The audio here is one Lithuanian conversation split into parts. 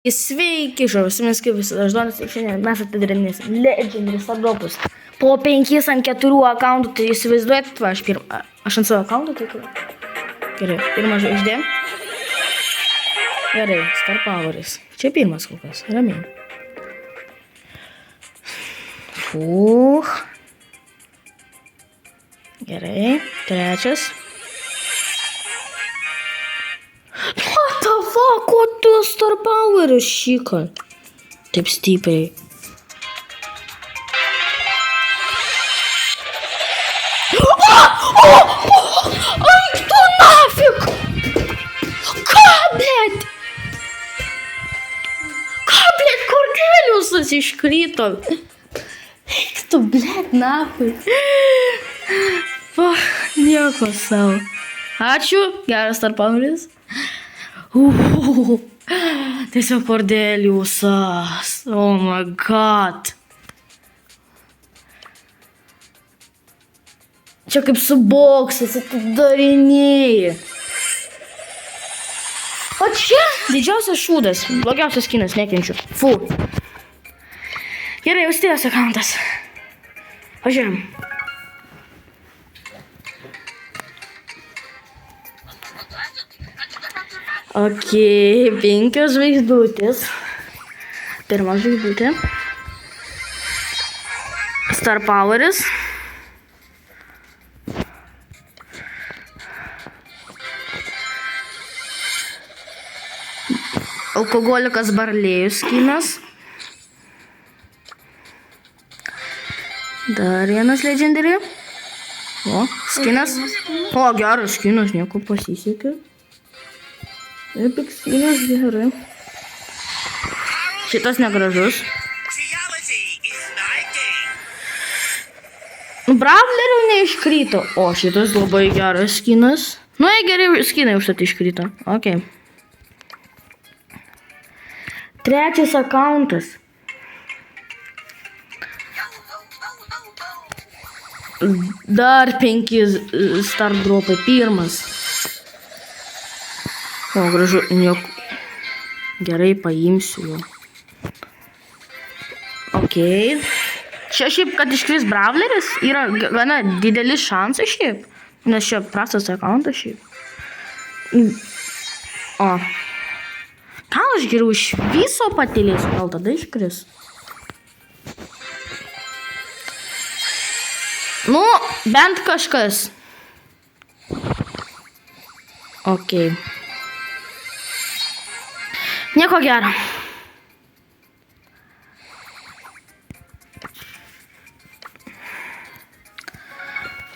Sveiki, žuvis, kaip visada, Ždonis ir šiandien mes atidarinėsim Legendary Stardropus. Po 5 ant 4 akauntų, tai įsivaizduojat, va, aš ant savo akauntų, tai gerai, pirma žvaigždė. Gerai, Star Poweris. Čia pirmas kol kas, ramiai. Gerai, trečias. What the fuck, ko tu Star Poweris šyka? Taip stipriai. Eik tu nafig! Ką, blėt? Ką, blėt, Korneliusas iškrito? Eik tu, blėt, nafig. Nieko savo. Ačiū, geras Star Poweris. Tiesiog Korneliusas. Oh my god. Čia kaip su boksais atidarinėjai. O čia didžiausias šūdas. Blogiausias skinas, nekenčiu. Fu. Gerai, Austėjos akauntas. Pažiūrėjom. Ok, 5 žvaigždutės. Pirma žvaigždutė. Star Poweris. Alkoholikas Barlėjus skinas. Dar vienas Legendary. O, skinas. O, geras skinas, nieko pasisekė. Epic skinas, gerai. Šitas negražus. Brawlerių neiškrito. O, šitas labai geras skinas. Nu, geri skinai užtat iškrito. Ok. Trečias akauntas. Dar 5 Star Dropai. Pirmas. O, gražu, nieko. Gerai, paimsiu jo. Ok. Čia šiaip, kad iškris Brawleris, yra gana dideli šansai šiaip. Nes čia prastas akauntas šiaip. O. Gal aš geriau iš viso patylėsiu, gal tada iškris. Nu, bent kažkas. Ok. Nieko gero.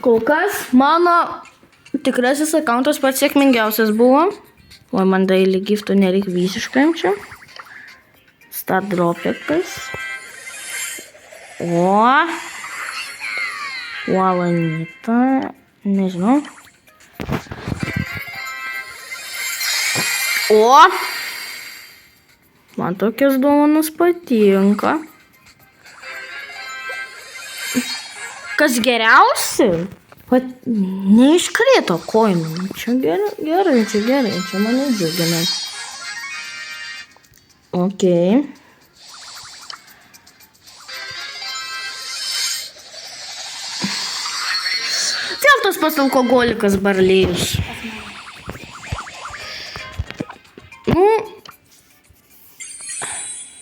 Kol kas mano tikrasis akauntas pats sėkmingiausias buvo. O man daily giftų nereik visiškai čia. Star Dropikas. O. Valanita. Nežinau. O. Man tokios dovanos patinka. Kas geriausia? Neiškrito koinų. Čia gerai, čia mane džiugina. Ok. Vėl tas pats alkoholikas Barlėjus. Nu,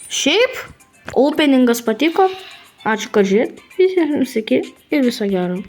šiaip, openingas patiko. Ačiū, kad žiūrėt. Visi, ir viso gero.